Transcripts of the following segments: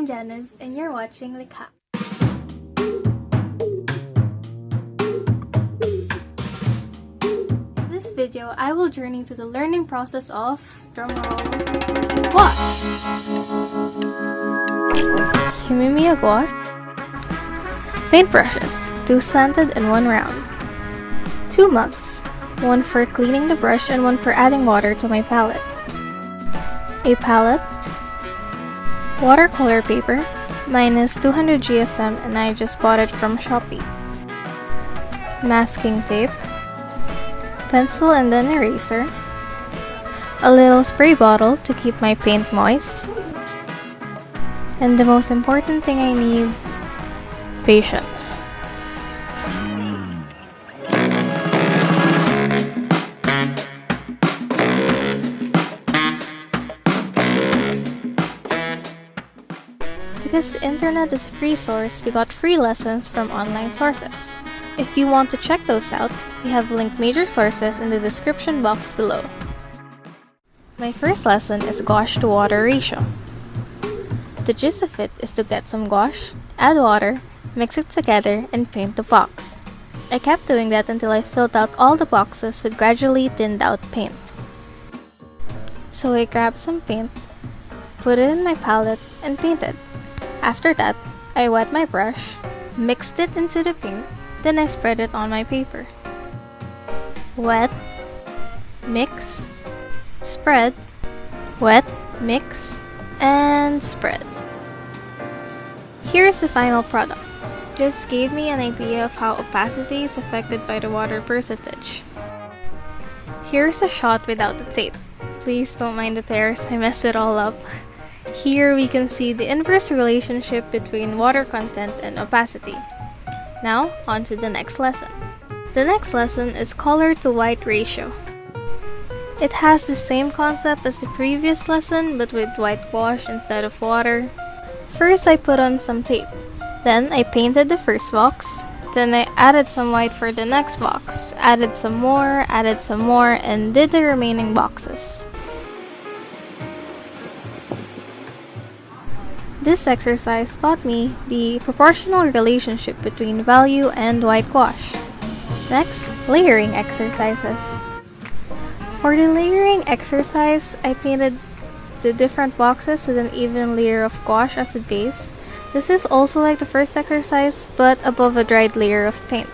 I'm Janyz and you're watching LIKHA. In this video, I will journey to the learning process of, drumroll, gouache. Himimiya gouache. Paintbrushes, 2 slanted and 1 round. 2 mugs, 1 for cleaning the brush and 1 for adding water to my palette. A palette. Watercolor paper. Mine is 200 GSM and I just bought it from Shopee. Masking tape. Pencil and then eraser. A little spray bottle to keep my paint moist. And the most important thing I need, patience. Because the internet is a free source, we got free lessons from online sources. If you want to check those out, we have linked major sources in the description box below. My first lesson is gouache to water ratio. The gist of it is to get some gouache, add water, mix it together, and paint the box. I kept doing that until I filled out all the boxes with gradually thinned out paint. So I grabbed some paint, put it in my palette, and painted. After that, I wet my brush, mixed it into the paint, then I spread it on my paper. Wet, mix, spread, wet, mix, and spread. Here's the final product. This gave me an idea of how opacity is affected by the water percentage. Here's a shot without the tape. Please don't mind the tears, I messed it all up. Here we can see the inverse relationship between water content and opacity. Now, on to the next lesson. The next lesson is color to white ratio. It has the same concept as the previous lesson but with white gouache instead of water. First I put on some tape. Then I painted the first box. Then I added some white for the next box. Added some more, and did the remaining boxes. This exercise taught me the proportional relationship between value and white gouache. Next, layering exercises. For the layering exercise, I painted the different boxes with an even layer of gouache as a base. This is also like the first exercise, but above a dried layer of paint.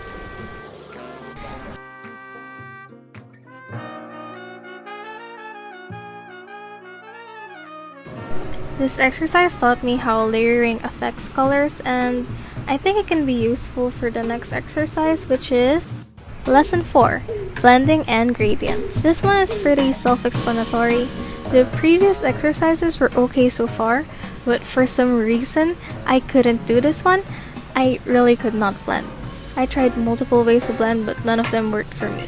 This exercise taught me how layering affects colors, and I think it can be useful for the next exercise, which is Lesson 4, Blending and Gradients. This one is pretty self-explanatory. The previous exercises were okay so far, but for some reason, I couldn't do this one. I really could not blend. I tried multiple ways to blend, but none of them worked for me.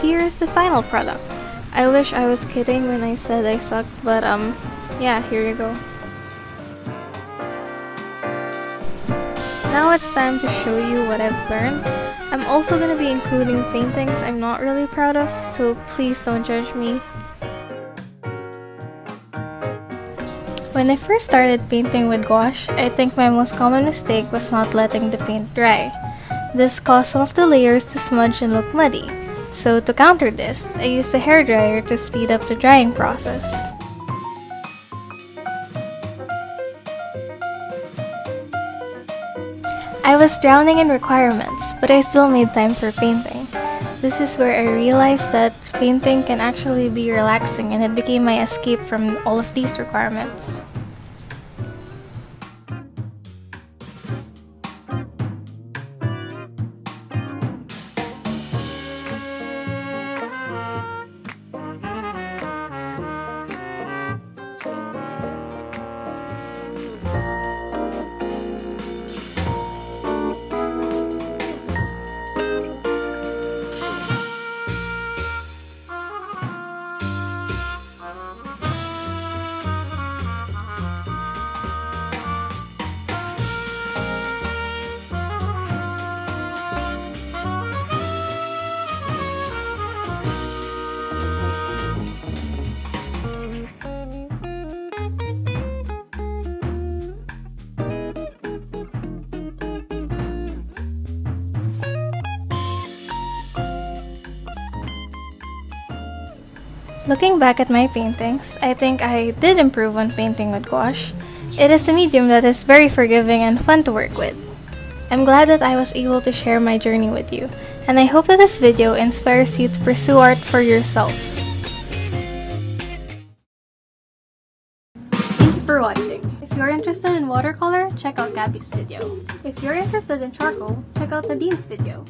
Here is the final product. I wish I was kidding when I said I sucked, but yeah, here you go. Now it's time to show you what I've learned. I'm also going to be including paintings I'm not really proud of, so please don't judge me. When I first started painting with gouache, I think my most common mistake was not letting the paint dry. This caused some of the layers to smudge and look muddy. So to counter this, I used a hairdryer to speed up the drying process. I was drowning in requirements, but I still made time for painting. This is where I realized that painting can actually be relaxing, and it became my escape from all of these requirements. Looking back at my paintings, I think I did improve on painting with gouache. It is a medium that is very forgiving and fun to work with. I'm glad that I was able to share my journey with you, and I hope that this video inspires you to pursue art for yourself. Thank you for watching. If you're interested in watercolor, check out Gaby's video. If you're interested in charcoal, check out Nadine's video.